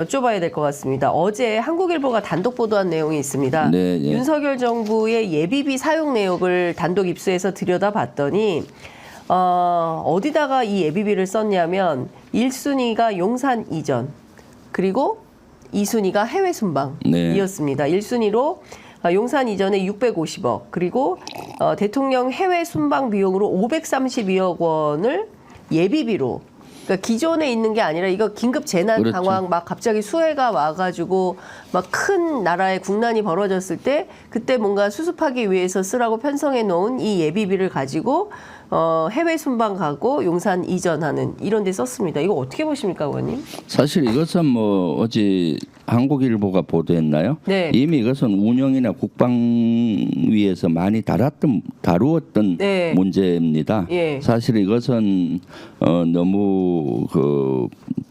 여쭤봐야 될 것 같습니다. 어제 한국일보가 단독 보도한 내용이 있습니다. 네, 예. 윤석열 정부의 예비비 사용 내역을 단독 입수해서 들여다봤더니 어디다가 이 예비비를 썼냐면 1순위가 용산 이전, 그리고 2순위가 해외 순방이었습니다. 1순위로 용산 이전에 650억, 그리고 대통령 해외 순방 비용으로 532억 원을 예비비로, 그러니까 기존에 있는 게 아니라 이거 긴급 재난 그렇죠. 상황 막 갑자기 수해가 와가지고 막 큰 나라의 국난이 벌어졌을 때 그때 뭔가 수습하기 위해서 쓰라고 편성해 놓은 이 예비비를 가지고 해외 순방 가고 용산 이전하는 이런 데 썼습니다. 이거 어떻게 보십니까, 의원님? 사실 이것은 뭐 어제 한국일보가 보도했나요? 네. 이미 이것은 운영이나 국방위에서 많이 다루었던 네. 문제입니다. 예. 사실 이것은 너무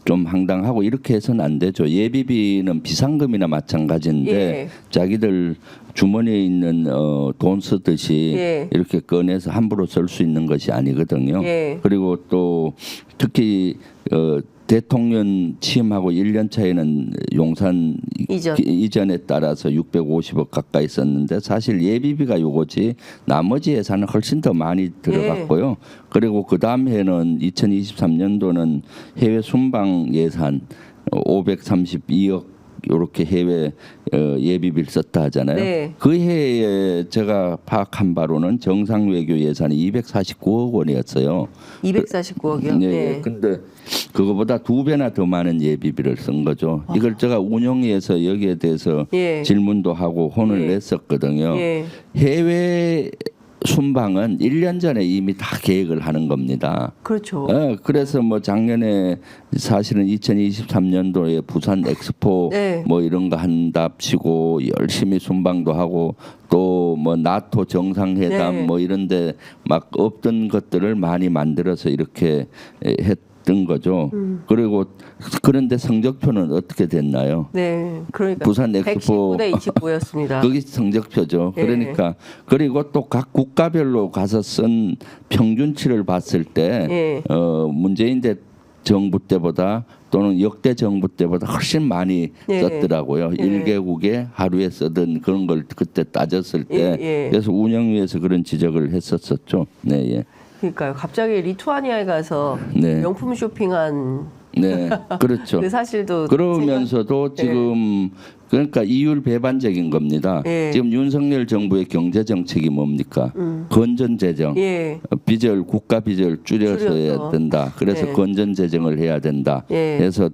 좀 황당하고 이렇게 해서는 안 되죠. 예비비는 비상금이나 마찬가지인데 예. 자기들 주머니에 있는 돈 쓰듯이 예. 이렇게 꺼내서 함부로 쓸 수 있는 것이 아니거든요. 예. 그리고 또 특히 대통령 취임하고 1년 차에는 용산 이전에 따라서 650억 가까이 썼는데 사실 예비비가 요거지 나머지 예산은 훨씬 더 많이 들어갔고요. 그리고 그 다음 해는 2023년도는 해외 순방 예산 532억 이렇게 해외 예비비를 썼다 하잖아요. 네. 그 해에 제가 파악한 바로는 정상 외교 예산이 249억 원이었어요. 249억이요? 네. 근데 그거보다 2배나 더 많은 예비비를 쓴 거죠. 이걸 제가 운영위에서 여기에 대해서 예. 질문도 하고 혼을 냈었거든요. 예. 해외 순방은 1년 전에 이미 다 계획을 하는 겁니다. 그렇죠. 그래서 뭐 작년에 사실은 2023년도에 부산 엑스포 네. 뭐 이런 거 한답시고 열심히 순방도 하고 또 뭐 나토 정상회담 네. 뭐 이런데 막 없던 것들을 많이 만들어서 이렇게 했던 거죠. 그리고 그런데 성적표는 어떻게 됐나요? 네, 그러니까 부산 엑스포 119대 29였습니다. 그게 성적표죠. 예. 그러니까 그리고 또 각 국가별로 가서 쓴 평균치를 봤을 때 예. 문재인 정부 때보다 또는 역대 정부 때보다 훨씬 많이 예. 썼더라고요. 예. 1개국에 하루에 쓰던 그런 걸 그때 따졌을 때 예. 그래서 운영위에서 그런 지적을 했었었죠. 네, 예. 그러니까요. 갑자기 리투아니아에 가서 네. 명품 쇼핑한 네, 그렇죠. 그 사실도 그러면서도 지금 그러니까 이율 배반적인 겁니다. 예. 지금 윤석열 정부의 경제 정책이 뭡니까? 건전 재정, 예. 빚을 국가 빚을 줄여서 해야 줄여서. 된다. 그래서 예. 건전 재정을 해야 된다. 예. 그래서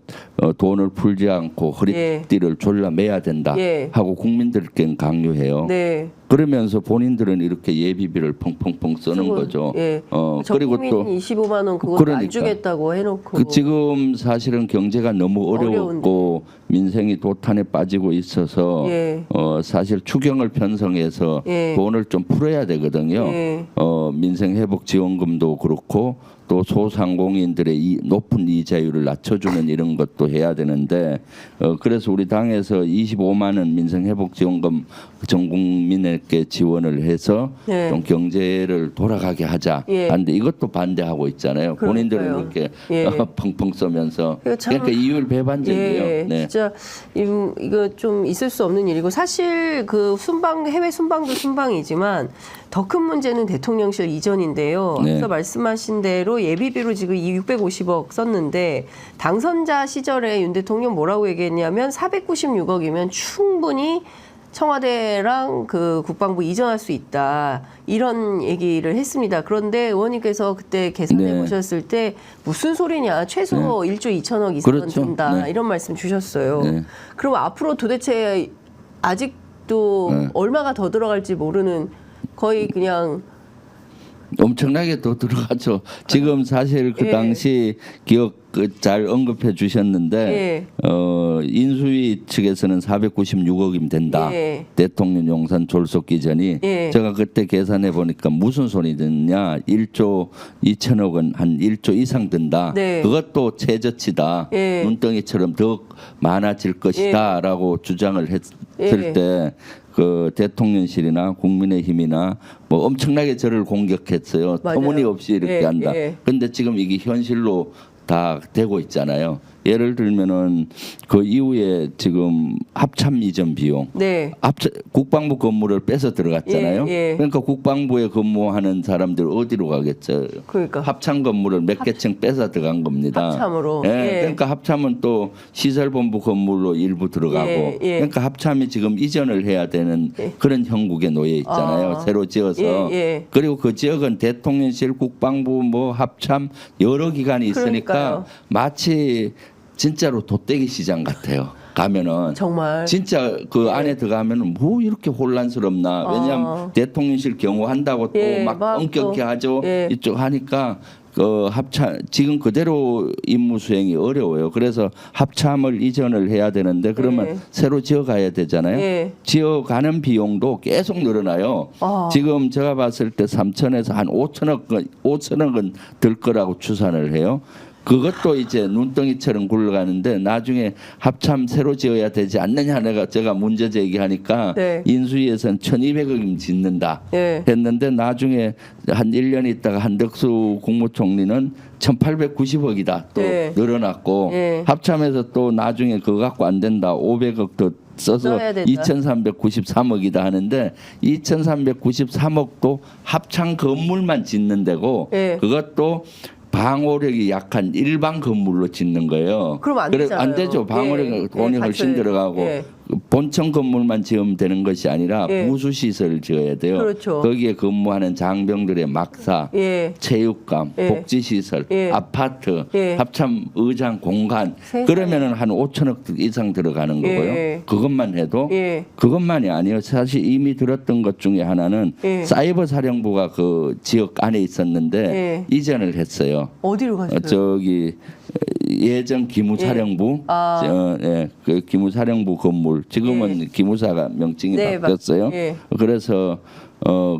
돈을 풀지 않고 허리띠를 졸라매야 된다. 예. 하고 국민들께 강요해요. 네. 그러면서 본인들은 이렇게 예비비를 펑펑펑 쓰는 쓰고, 거죠. 예. 그리고 또 25만 원 그거 그러니까. 안 주겠다고 해놓고 지금 사실은 경제가 너무 어려웠고 민생이 도탄에 빠지고 있어서 예. 사실 추경을 편성해서 예. 돈을 좀 풀어야 되거든요. 예. 민생 회복 지원금도 그렇고 또 소상공인들의 높은 이자율을 낮춰주는 이런 것도 해야 되는데 그래서 우리 당에서 25만 원 민생 회복 지원금 전 국민에게 지원을 해서 네. 좀 경제를 돌아가게 하자. 예. 근데 이것도 반대하고 있잖아요. 본인들은 그러니까요. 이렇게 예. 펑펑 쓰면서 참- 그러니까 이율 배반적이에요. 예, 네. 진짜 이거 좀 있을 수 없는 일이고 사실 그 해외 순방도 순방이지만 더 큰 문제는 대통령실 이전인데요. 네. 앞서 말씀하신 대로 예비비로 지금 650억 썼는데 당선자 시절에 윤 대통령 뭐라고 얘기했냐면 496억이면 충분히 청와대랑 그 국방부 이전할 수 있다. 이런 얘기를 했습니다. 그런데 의원님께서 그때 계산해 네. 보셨을 때 무슨 소리냐. 최소 1조 2천억 이상은 그렇죠. 든다. 네. 이런 말씀 주셨어요. 네. 그럼 앞으로 도대체 아직도 얼마가 더 들어갈지 모르는 거의 그냥 엄청나게 더 들어가죠. 지금 사실 그 예. 당시 기억 잘 언급해 주셨는데 인수위 측에서는 496억이면 된다. 예. 대통령 용산 졸속 기전이 예. 제가 그때 계산해 보니까 무슨 소리 듣냐. 1조 2천억은 한 1조 이상 든다. 네. 그것도 최저치다. 예. 눈덩이처럼 더 많아질 것이다라고 주장을 했을 때 그 대통령실이나 국민의힘이나 뭐 엄청나게 저를 공격했어요. 맞아요. 터무니없이 이렇게 예, 한다. 예. 근데 지금 이게 현실로 다 되고 있잖아요. 예를 들면은 그 이후에 지금 합참 이전 비용, 네. 국방부 건물을 빼서 들어갔잖아요. 예, 예. 그러니까 국방부에 근무하는 사람들 어디로 가겠죠? 그러니까. 합참 건물을 몇 개 층 빼서 들어간 겁니다. 합참으로. 예, 예. 그러니까 합참은 또 시설본부 건물로 일부 들어가고, 예, 예. 그러니까 합참이 지금 이전을 해야 되는 그런 형국에 놓여 있잖아요. 새로 지어서. 예, 예. 그리고 그 지역은 대통령실, 국방부, 뭐 합참 여러 기관이 있으니까 그러니까요. 마치 진짜로 돗대기 시장 같아요. 가면은 정말. 진짜 그 안에 들어가면은 뭐 이렇게 혼란스럽나. 왜냐하면 대통령실 경호한다고 또 예, 막 막 엄격히 또, 하죠. 예. 이쪽 하니까 그 합참 지금 그대로 임무 수행이 어려워요. 그래서 합참을 이전을 해야 되는데 그러면 예. 새로 지어가야 되잖아요. 예. 지어가는 비용도 계속 늘어나요. 아. 지금 제가 봤을 때 3천에서 한 5천억은 들 거라고 추산을 해요. 그것도 이제 눈덩이처럼 굴러가는데 나중에 합참 새로 지어야 되지 않느냐 제가 문제 제기하니까 네. 인수위에서는 1,200억이면 짓는다 예. 했는데 나중에 한 1년 있다가 한덕수 국무총리는 1,890억이다 또 네. 늘어났고 예. 합참에서 또 나중에 그거 갖고 안 된다 500억 더 써서 써야 된다. 2,393억이다 하는데 2,393억도 합참 건물만 짓는 데고 예. 그것도 방호력이 약한 일반 건물로 짓는 거예요. 그럼 안 그래, 되잖아요. 안 되죠. 방호력 예. 돈이 예, 훨씬 같이. 들어가고 예. 본청 건물만 지으면 되는 것이 아니라 예. 부수 시설을 지어야 돼요. 그렇죠. 거기에 근무하는 장병들의 막사, 예. 체육관, 예. 복지 시설, 예. 아파트, 예. 합참 의장 공간 세상에. 그러면은 한 5천억 이상 들어가는 거고요. 예. 그것만 해도 예. 그것만이 아니에요. 사실 이미 들었던 것 중에 하나는 예. 사이버 사령부가 그 지역 안에 있었는데 예. 이전을 했어요. 어디로 갔어요? 저기 예전 기무사령부, 아. 그 기무사령부 건물 지금은 기무사가 명칭이 네, 바뀌었어요. 예. 그래서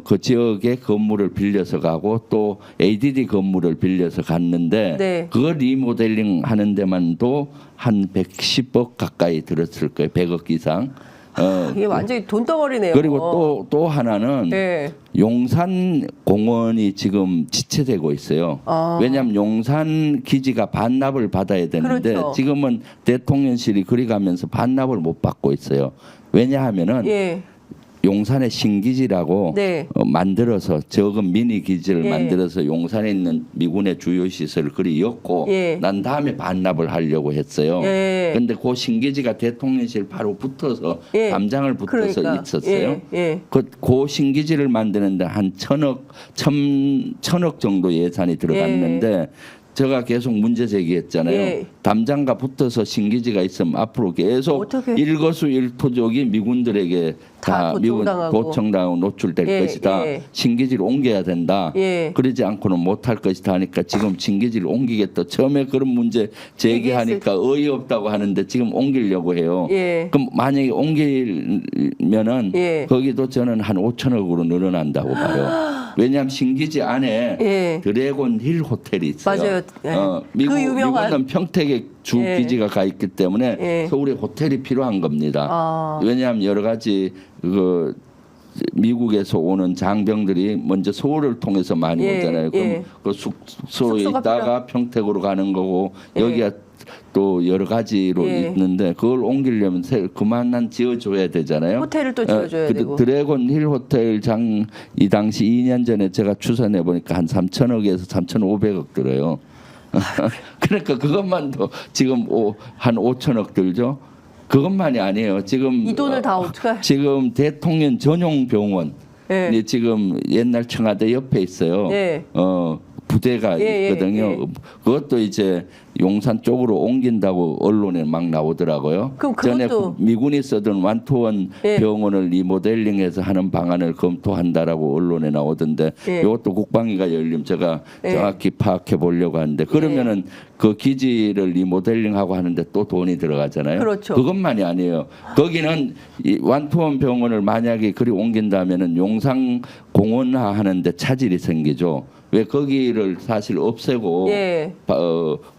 그 지역의 건물을 빌려서 가고 또 ADD 건물을 빌려서 갔는데 네. 그거 리모델링 하는 데만도 한 110억 가까이 들었을 거예요. 100억 이상. 이게 완전히 돈덩어리네요. 그리고 또 하나는 네. 용산 공원이 지금 지체되고 있어요. 아. 왜냐하면 용산 기지가 반납을 받아야 되는데 그렇죠. 지금은 대통령실이 그리 가면서 반납을 못 받고 있어요. 왜냐하면은 예. 용산의 신기지라고 네. 만들어서 적은 미니 기지를 예. 만들어서 용산에 있는 미군의 주요 시설을 그리 엮고 예. 난 다음에 반납을 하려고 했어요. 예. 근데 그 신기지가 대통령실 바로 붙어서 예. 담장을 붙어서 그러니까. 있었어요. 예. 예. 그 신기지를 만드는데 한 천억 정도 예산이 들어갔는데 제가 계속 문제 제기했잖아요. 예. 담장과 붙어서 신기지가 있으면 앞으로 계속 어떻게? 일거수일투족이 미군들에게 다 다 미군 도청당하고. 도청당하고 노출될 예, 것이다. 예. 신기지를 옮겨야 된다. 예. 그러지 않고는 못할 것이다 하니까 지금 신기지를 옮기겠다. 처음에 그런 문제 제기하니까 어이없다고 하는데 지금 옮기려고 해요. 예. 그럼 만약에 옮기면은 예. 거기도 저는 한 5천억으로 늘어난다고 봐요. 왜냐하면 신기지 안에 예. 드래곤 힐 호텔이 있어요. 맞아요. 예. 그 유명한- 미국은 평택에 주 예. 기지가 가 있기 때문에 예. 서울에 호텔이 필요한 겁니다. 아. 왜냐하면 여러 가지 그 미국에서 오는 장병들이 먼저 서울을 통해서 많이 예, 오잖아요. 그럼 예. 그 숙소에 숙소가 있다가 평택으로 가는 거고 예. 여기가 또 여러 가지로 예. 있는데 그걸 옮기려면 그만한 지어줘야 되잖아요. 호텔을 또 지어줘야 되고. 드래곤 힐 호텔 이 당시 2년 전에 제가 추산해 보니까 한 3천억에서 3,500억 들어요. 그러니까 그것만도 지금 한 5천억 들죠. 그것만이 아니에요. 지금 이 돈을 다 어떻게? 지금 대통령 전용 병원 예. 이 지금 옛날 청와대 옆에 있어요. 예. 부대가 예, 있거든요. 예. 그것도 이제 용산 쪽으로 옮긴다고 언론에 막 나오더라고요. 그럼 전에 그것도- 미군이 쓰던 완투원 예. 병원을 리모델링해서 하는 방안을 검토한다라고 언론에 나오던데 예. 이것도 국방위가 열림 제가 예. 정확히 파악해 보려고 하는데 그러면은 그 기지를 리모델링하고 하는데 또 돈이 들어가잖아요. 그렇죠. 그것만이 아니에요. 거기는 이 완투원 병원을 만약에 그리 옮긴다면은 용산 공원화 하는데 차질이 생기죠. 왜 거기를 사실 없애고 예.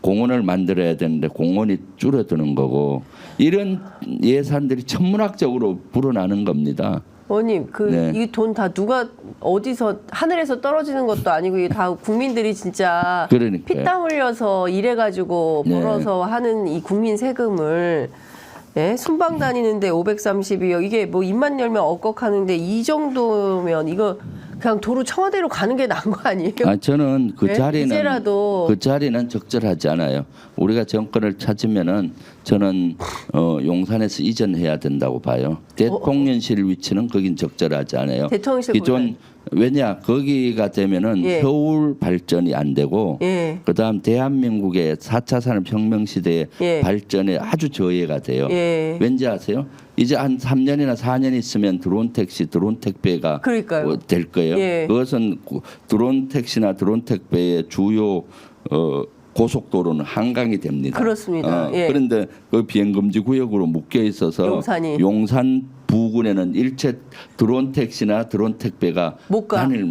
공원을 만들어야 되는데 공원이 줄어드는 거고 이런 예산들이 천문학적으로 불어나는 겁니다. 의원님, 네. 이 돈 다 누가 어디서 하늘에서 떨어지는 것도 아니고 이게 다 국민들이 진짜 그러니까요. 피땀 흘려서 일해가지고 네. 벌어서 하는 이 국민 세금을 예? 순방 다니는데 532억 이게 뭐 입만 열면 억걱하는데 이 정도면 이거 그냥 도로 청와대로 가는 게 나은 거 아니에요? 저는 그 네? 자리는 이제라도 그 자리는 적절하지 않아요. 우리가 정권을 찾으면은 저는 용산에서 이전해야 된다고 봐요. 대통령실 위치는 거긴 적절하지 않아요. 대통령실 기존 왜냐 거기가 되면은 예. 서울 발전이 안 되고 예. 그다음 대한민국의 4차 산업혁명 시대의 예. 발전에 아주 저해가 돼요. 예. 왠지 아세요? 이제 한 3년이나 4년 있으면 드론 택시, 드론 택배가 그러니까요. 될 거예요. 예. 그것은 드론 택시나 드론 택배의 주요 고속도로는 한강이 됩니다. 그렇습니다. 예. 그런데 그 비행금지 구역으로 묶여 있어서 용산이. 용산 부근에는 일체 드론 택시나 드론 택배가 못 가. 다닐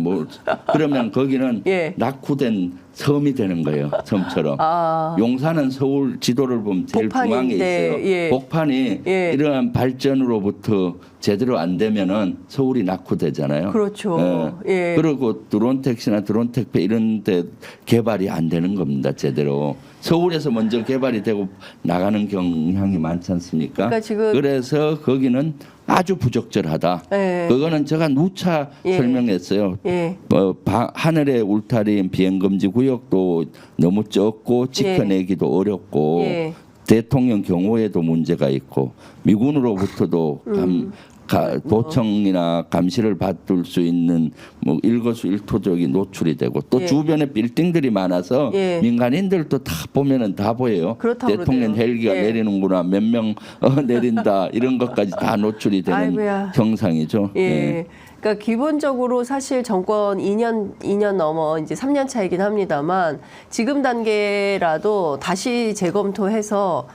그러면 거기는 예. 낙후된 섬이 되는 거예요. 섬처럼. 아. 용산은 서울 지도를 보면 제일 중앙에 복판인데, 있어요. 예. 복판이 예. 이러한 발전으로부터 제대로 안 되면은 서울이 낙후되잖아요. 그렇죠. 예. 그리고 드론 택시나 드론 택배 이런 데 개발이 안 되는 겁니다. 제대로. 서울에서 먼저 개발이 되고 나가는 경향이 많지 않습니까? 그러니까 지금 그래서 거기는 아주 부적절하다. 예. 그거는 제가 누차 예. 설명했어요. 예. 하늘의 울타리인 비행금지 구역도 너무 적고 지켜내기도 어렵고 예. 대통령 경호에도 문제가 있고 미군으로부터도 도청이나 감시를 받을 수 있는 뭐 일거수일투족이 노출이 되고 또 예. 주변에 빌딩들이 많아서 예. 민간인들도 다 보면은 다 보여요. 그렇다고 대통령 그러대요. 헬기가 예. 내리는구나 몇 명 내린다 이런 것까지 다 노출이 되는 아이고야. 형상이죠. 예. 그러니까 기본적으로 사실 정권 2년 넘어 이제 3년 차이긴 합니다만 지금 단계라도 다시 재검토해서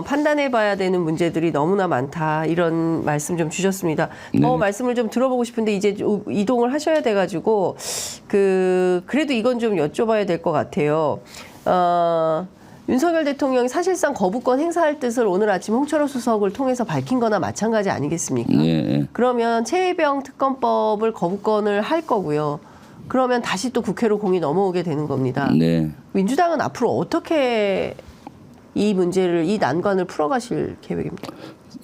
판단해봐야 되는 문제들이 너무나 많다 이런 말씀 좀 주셨습니다. 더 말씀을 좀 들어보고 싶은데 이제 이동을 하셔야 돼가지고 그래도 이건 좀 여쭤봐야 될 것 같아요. 윤석열 대통령이 사실상 거부권 행사할 뜻을 오늘 아침 홍철호 수석을 통해서 밝힌 거나 마찬가지 아니겠습니까? 네. 그러면 최혜병 특검법을 거부권을 할 거고요. 그러면 다시 또 국회로 공이 넘어오게 되는 겁니다. 네. 민주당은 앞으로 어떻게 이 문제를, 이 난관을 풀어가실 계획입니까?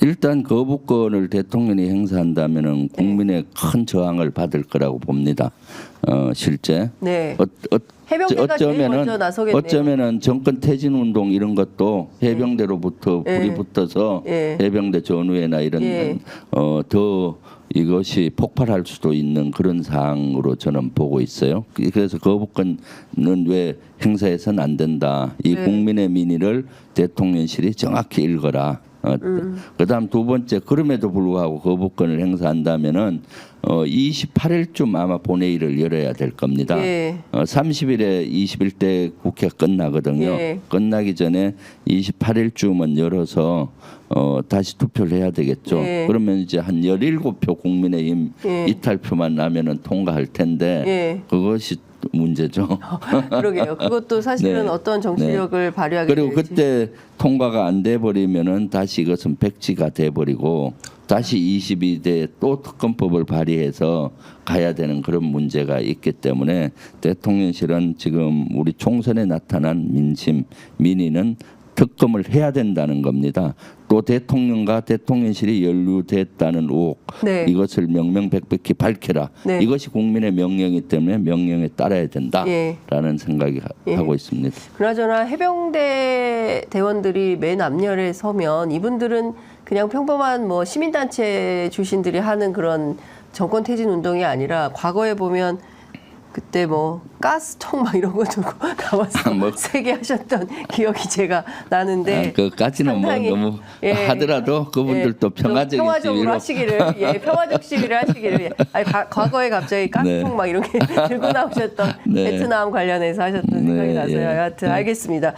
일단 거부권을 대통령이 행사한다면은 국민의 큰 저항을 받을 거라고 봅니다. 실제. 네. 해병대가 제일 먼저 나서겠네요. 어쩌면은 정권 퇴진 운동 이런 것도 해병대로부터 불이 붙어서 해병대 전후회나 이런 더 이것이 폭발할 수도 있는 그런 사항으로 저는 보고 있어요. 그래서 거부권은 왜 행사해서는 안 된다. 이 국민의 민의를 대통령실이 정확히 읽어라. 그다음 두 번째 그럼에도 불구하고 거부권을 행사한다면은 28일쯤 아마 본회의를 열어야 될 겁니다. 30일에 21대 국회 끝나거든요. 끝나기 전에 28일쯤은 열어서 다시 투표를 해야 되겠죠. 그러면 이제 한 17표 국민의힘 이탈표만 나면은 통과할 텐데 그것이 문제죠. 그러게요. 그것도 사실은 네. 어떤 정치력을 발휘하게 그리고 될지. 그때 통과가 안 돼 버리면은 다시 이것은 백지가 돼 버리고 다시 22대 또 특검법을 발의해서 가야 되는 그런 문제가 있기 때문에 대통령실은 지금 우리 총선에 나타난 민심 민의는 특검을 해야 된다는 겁니다. 또 대통령과 대통령실이 연루됐다는 의혹 이것을 명명백백히 밝혀라. 이것이 국민의 명령이기 때문에 명령에 따라야 된다라는 생각이 하고 있습니다. 그나저나 해병대 대원들이 맨 앞열에 서면 이분들은 그냥 평범한 뭐 시민단체 출신들이 하는 그런 정권 퇴진 운동이 아니라 과거에 보면 그때 뭐 가스통 막 이런 거 들고 나와서 세게 하셨던 기억이 제가 나는데 그까지는 뭐 너무 하더라도 그분들도 평화적으로 하시기를 평화적 시위를 하시기를 아니 과거에 갑자기 가스통 막 이렇게 들고 나오셨던 베트남 관련해서 하셨던 생각이 나서요. 여하튼 알겠습니다.